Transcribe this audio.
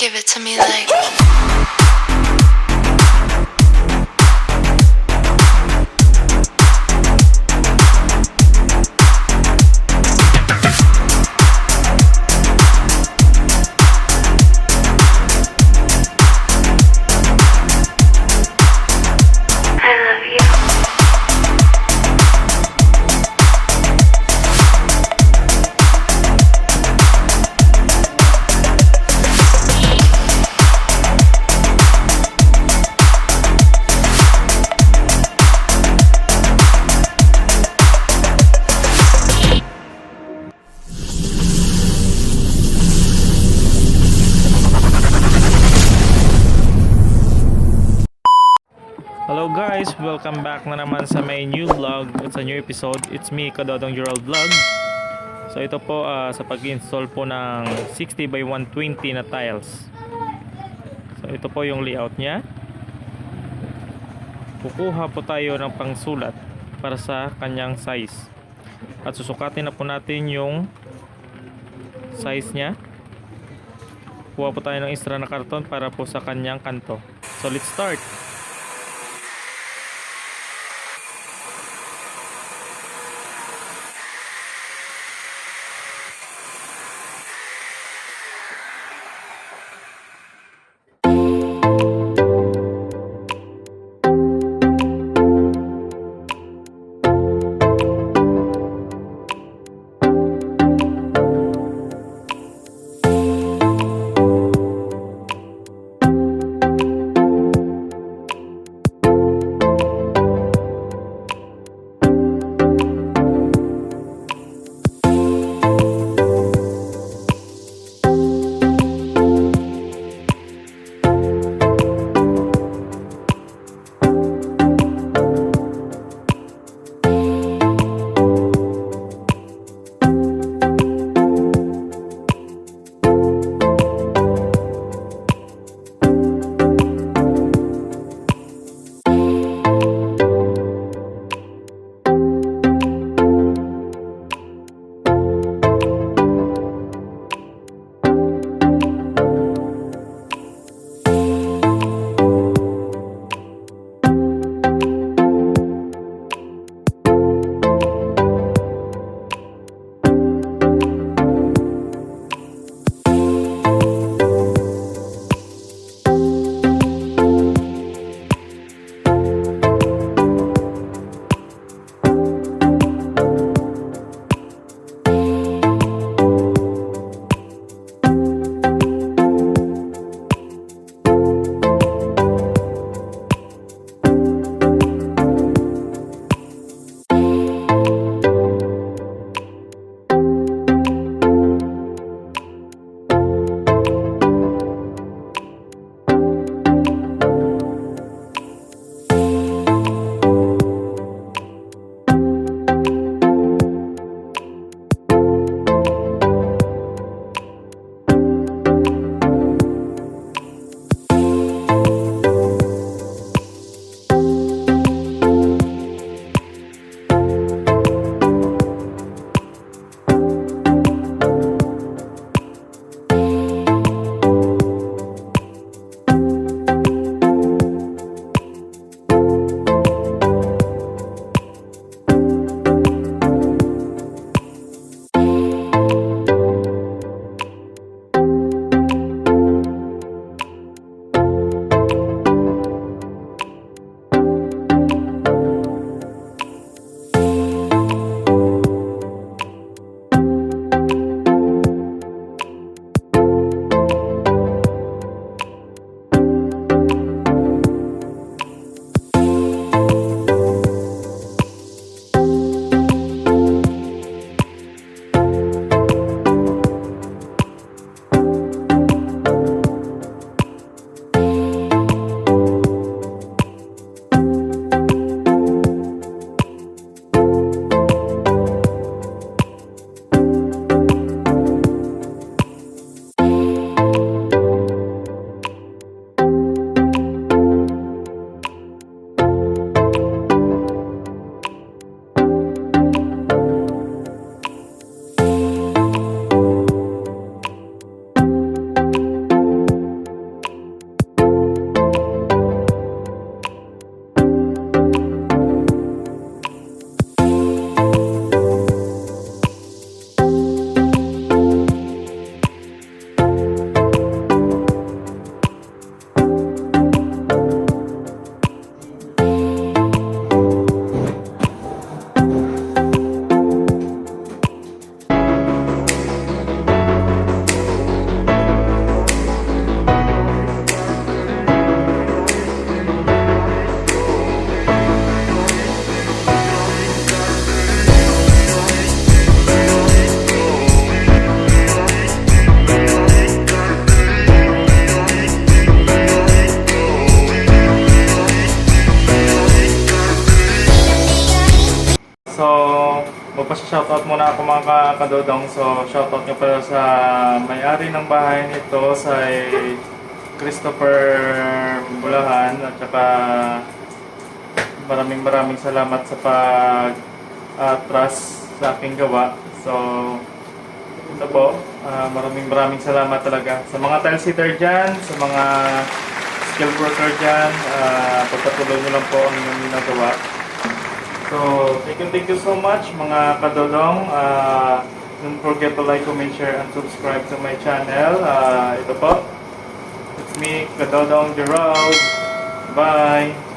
Give it to me like. Hello guys, welcome back na naman sa my new vlog at sa new episode. It's me, Kadodong Gerald Vlog. So ito po sa pag-install po ng 60 by 120 na tiles. So ito po yung layout nya. Kukuha po tayo ng pangsulat para sa kanyang size. At susukatin na po natin yung size nya. Kuha po tayo ng extra na karton para po sa kanyang kanto. So let's start! Shoutout muna ako mga kadodong. So, shoutout nga pala sa may-ari ng bahay nito, sa Christopher Bulahan, at saka maraming salamat sa trust sa aking gawa. So, ito po, maraming salamat talaga sa mga tile sitter dyan, sa mga skilled worker dyan. Pagpatuloy nyo lang po ang inyong ginagawa. So, thank you so much mga kadodong. Don't forget to like, comment, share, and subscribe to my channel. Ito po, it's me, Kadodong Gerald. Bye!